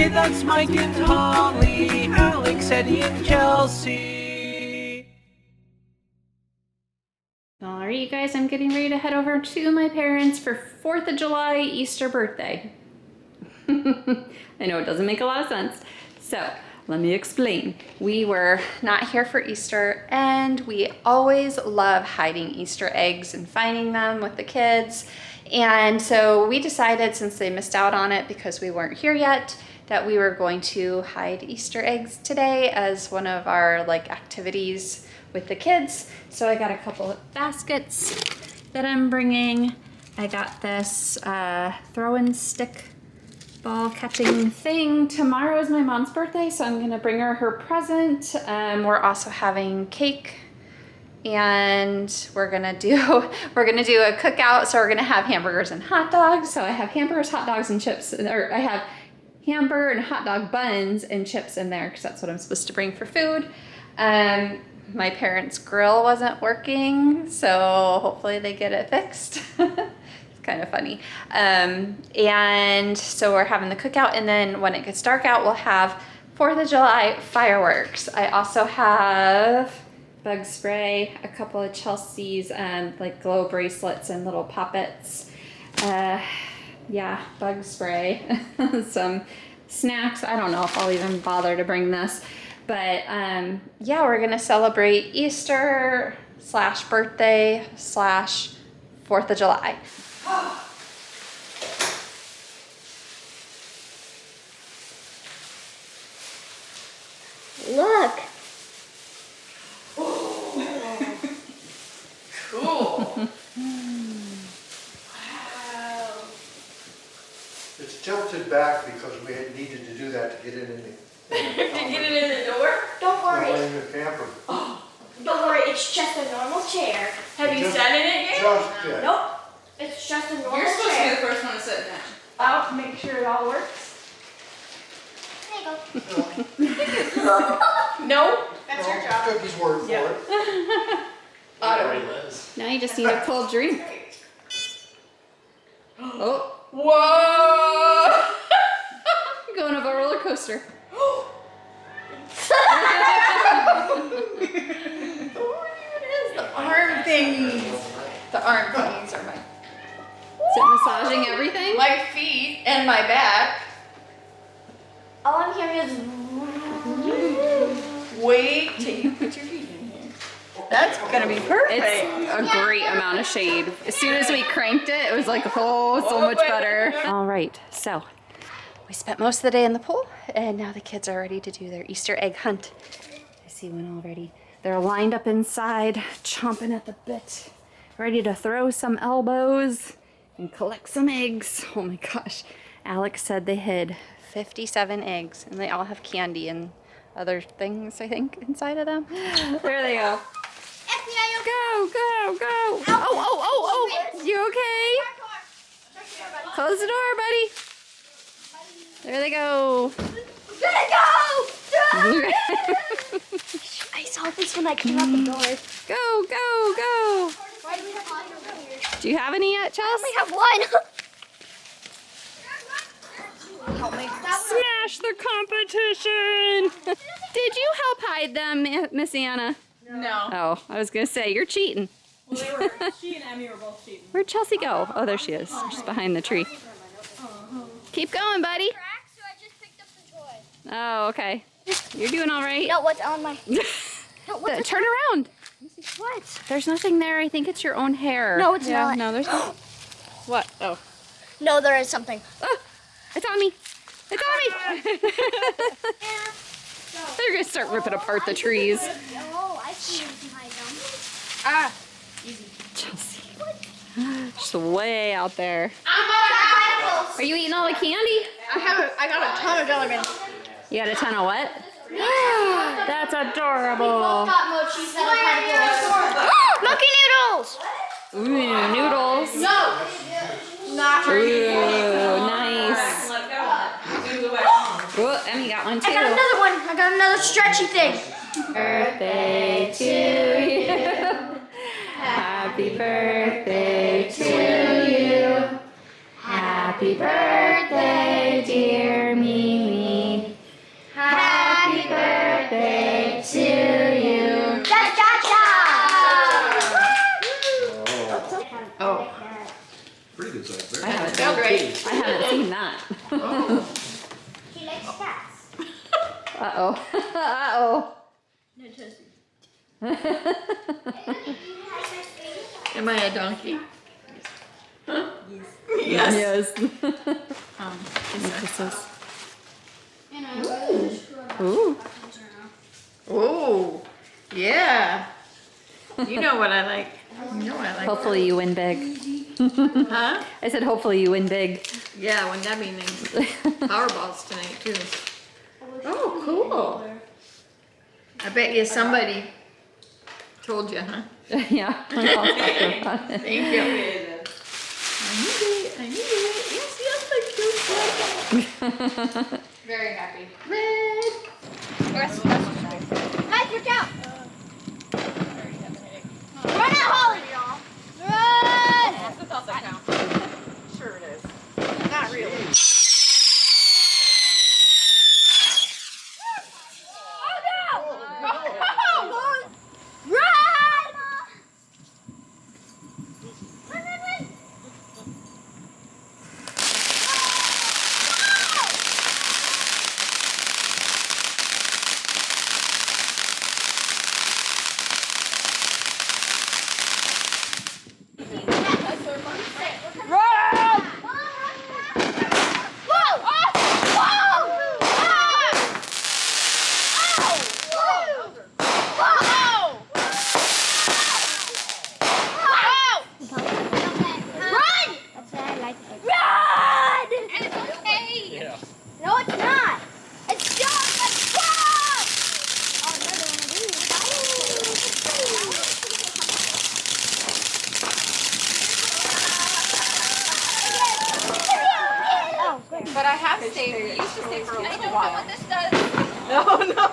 Hey, that's Mike and Holly, Alex, Eddie, and Chelsea. Alright, you guys, I'm getting ready to head over to my parents for 4th of July Easter birthday. I know it doesn't make a lot of sense. So, let me explain. We were not here for Easter, and we always love hiding Easter eggs and finding them with the kids. And so we decided, since they missed out on it because we weren't here yet, that we were going to hide Easter eggs today as one of our activities with the kids. So I got a couple of baskets that I'm bringing. I got this throw-in stick ball catching thing. Tomorrow is my mom's birthday, so I'm gonna bring her her present. We're also having cake, and we're gonna do a cookout. So we're gonna have hamburgers and hot dogs. So I have hamburgers, hot dogs, and chips, or I have hamburger and hot dog buns and chips in there because that's what I'm supposed to bring for food. My parents' grill wasn't working, so hopefully they get it fixed. It's kind of funny. And so we're having the cookout, and then when it gets dark out, we'll have 4th of July fireworks. I also have bug spray, a couple of Chelsea's glow bracelets and little poppets. Yeah, bug spray, some snacks. I don't know if I'll even bother to bring this, but yeah, we're gonna celebrate Easter / birthday / 4th of July. Look. Cool. It's tilted back because we had needed to do that to get it in the... Get it in the door? Don't worry. In the camper. Don't worry, it's just a normal chair. Have you sat in it yet? Just yet. Nope. It's just a normal chair. You're supposed to be the first one to sit in it. I'll make sure it all works. There you go. No? That's your job. Cookie's word for it. Now you just need a cold drink. Oh. Whoa! Going up a roller coaster. The arm thingies. The arm thingies are mine. Is it massaging everything? My feet and my back. All I'm hearing is wait till you put your feet in here. That's gonna be perfect. It's a great amount of shade. As soon as we cranked it, it was like, oh, so much better. All right, so we spent most of the day in the pool, and now the kids are ready to do their Easter egg hunt. I see one already. They're lined up inside, chomping at the bit, ready to throw some elbows and collect some eggs. Oh my gosh. Alex said they hid 57 eggs, and they all have candy and other things, I think, inside of them. There they go. Go, go, go. Oh. You okay? Close the door, buddy. There they go. Let it go! I saw this when I came out the door. Go, go, go. Why do we have one over here? Do you have any yet, Chelsea? I only have one. Help me. Smash the competition. Did you help hide them, Miss Anna? No. Oh, I was going to say, you're cheating. Well, they were, she and Emmy were both cheating. Where'd Chelsea go? Oh, there she is. She's behind the tree. Keep going, buddy. So I just picked up the toy. Oh, okay. You're doing all right. No, what's on my... Turn around. What? There's nothing there. I think it's your own hair. No, it's not. No, there's not. What? Oh. No, there is something. Oh, it's on me. It's on me. They're going to start ripping apart the trees. Oh, I see you behind them. Ah. Chelsea. Just way out there. I'm on apples. Are you eating all the candy? I got a ton of jelly beans. You got a ton of what? That's adorable. Got mochis that are Lucky noodles. Ooh, noodles. No. Not for you. Ooh, nice. Let go. Oh, Emmy got one too. I got another one. I got another stretchy thing. Birthday to you. Happy birthday to you. Happy birthday, dear Mimi. Uh-oh. Uh-oh. No toasty. Am I a donkey? Yes. Kisses. Ooh. Oh, yeah. You know what I like. You know what I like. Hopefully you win big. Huh? I said hopefully you win big. Yeah, wouldn't that be nice? Powerballs tonight too. Oh, cool. I bet you somebody told you, huh? Yeah. I'll talk about it. Thank you. I need it. Yes, yes, Very happy. Red. Guys, look out! Run out, Holly! Run! That's the thoughts that count. Sure it is. Not really. No, it's not. It's just let's go. But I have stayed. We used to stay for a little while. What this does? No, no.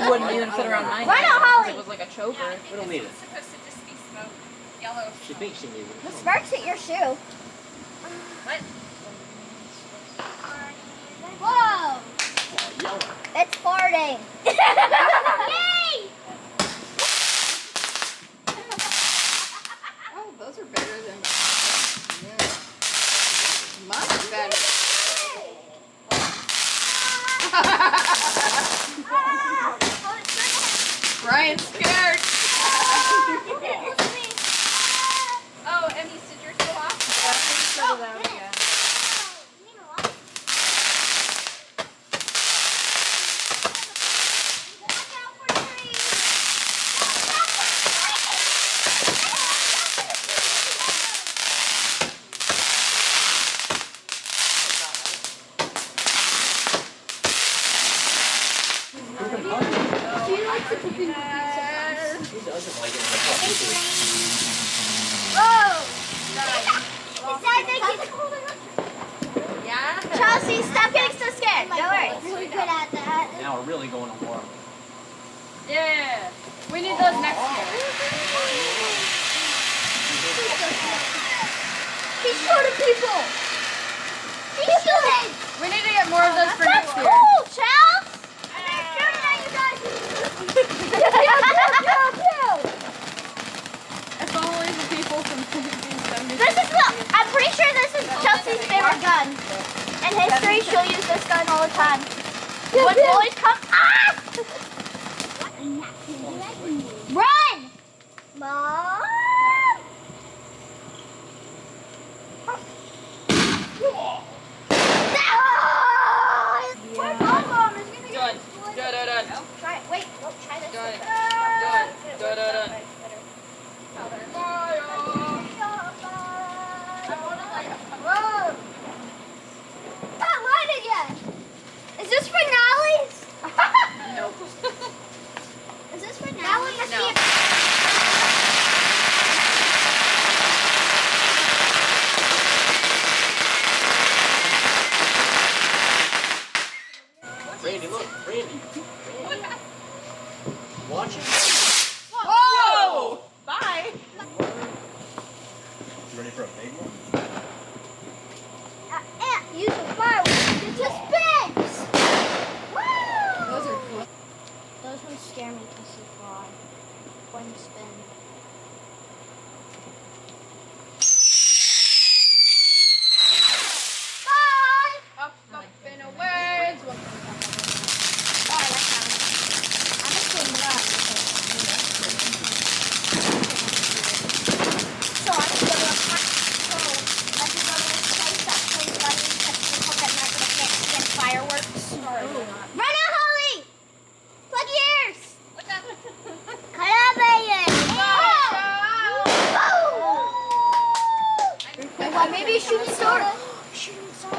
I wouldn't even sit around mine. Why not, Holly? It was like a choker. We don't need it. It's supposed to just be smoke. Yellow. She thinks she needs it. The sparks hit your shoe. What? Whoa! Yellow. It's farting. Yay! Oh, those are better than. Yeah. Much better. Brian's scared. Oh, Emmy, did yours go off? Oh, That did it? again. Who doesn't like it in the coffee? Yeah. Chelsea, stop getting so scared. Don't worry. Really good at that. Now we're really going to war. Yeah. We need those next year. He's shooting people. He's shooting. We need to get more of those for That's next year. cool, Chels. They're shooting at you guys. It's always the people from 1970. This is what I'm pretty sure this is Chelsea's favorite gun. In history, she'll use this gun all the time. When boys come, run, Mom. Done. Try it. Wait, no, try this. Done. Whoa! Not lighted yet. Is this finales? Nope. Is this finale? That one must No. be. Randy, look, Randy. Watch it. Whoa! Bye. You ready for a big one? soda. Shooting soda.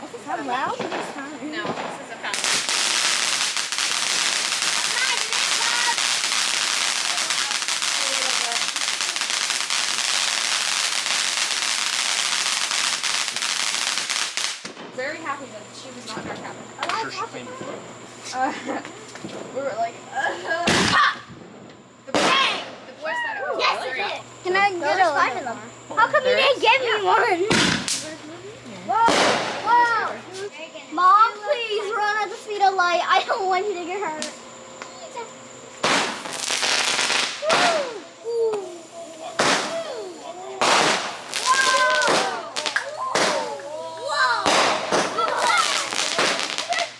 Is this not loud? No, this is a fountain. Very happy that she was not in our cabin. We were like, the boys thought it was Yes, really it good. is. Can I get a five of them? How come you didn't give me one? Whoa! Mom, please run at the speed of light. I don't want you to get hurt.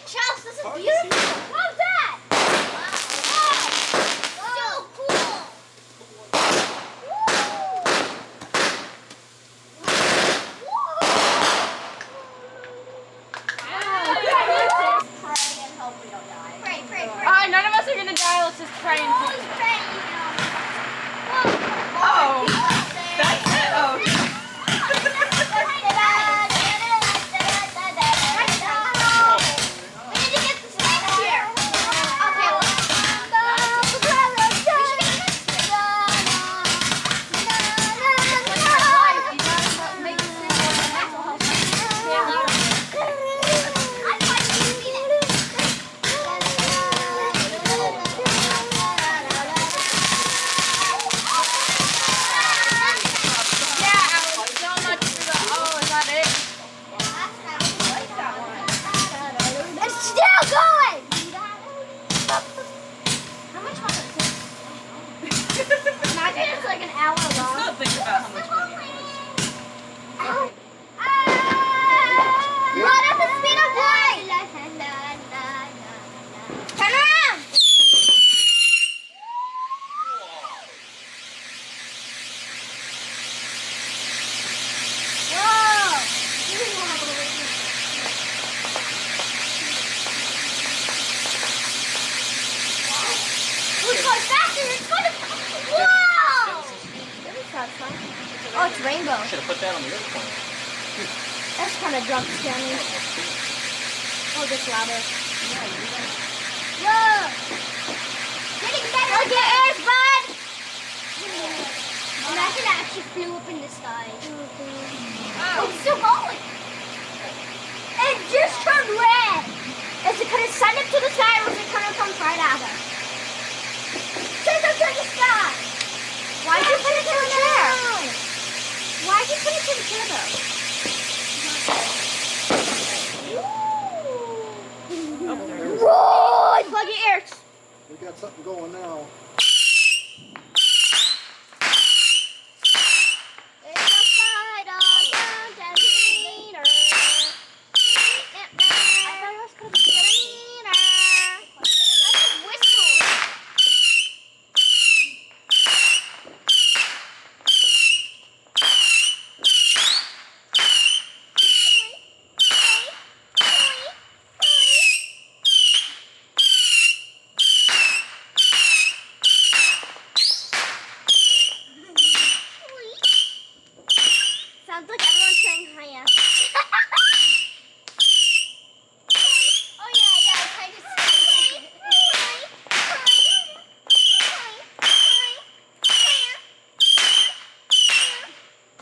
Charles, this is beautiful. How's that? So cool. None of us are gonna die. Let's just pray and hope. Oh, that's it. Oh. We need to get the snacks here. Okay, it's still going. How much was it? Imagine it's like an hour long. Still think about how much money it was. Run at the speed of light. Turn around. It's going faster. It's going to. Whoa! Oh, it's rainbow. Should have put that on the other corner. That's kind of drunk scanning. Oh, this louder. Whoa! Getting better. Look at Earth, bud! Imagine it actually flew up in the sky. Oh, it's still going. It just turned red. Is it going to send it to the sky or is it going to come right at us? Send it to the sky. Why'd you put it to the chair? Why'd you put it to the chair though? Run! Plug your ears. We got something going now. It's a fight on the leader. I thought it was going to be leader. That's a whistle. Sounds like everyone's saying hiya. Oh yeah, I kind of see it.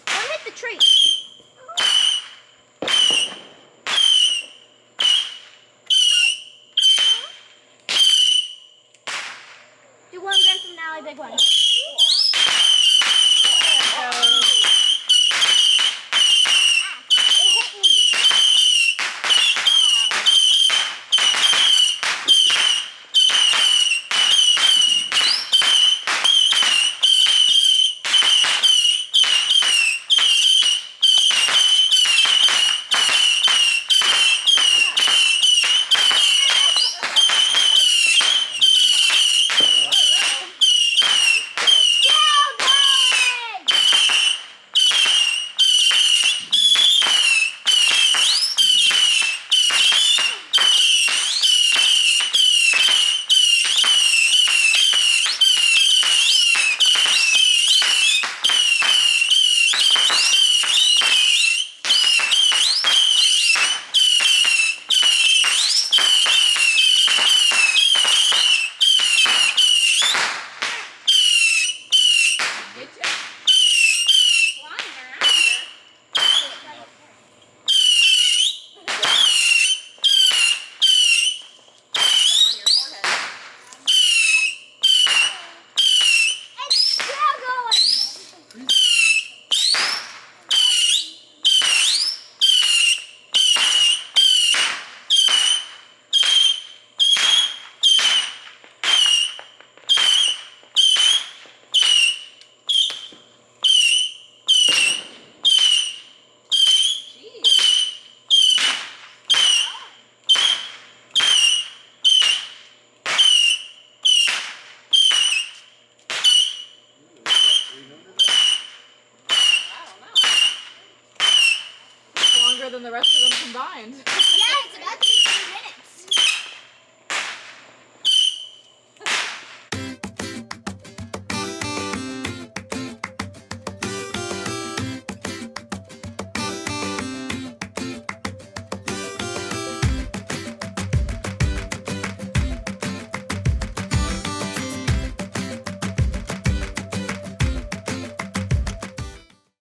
Don't hit the tree. Do one grand from now, a big one. longer than the rest of them combined. Yeah, it's about to be 3 minutes.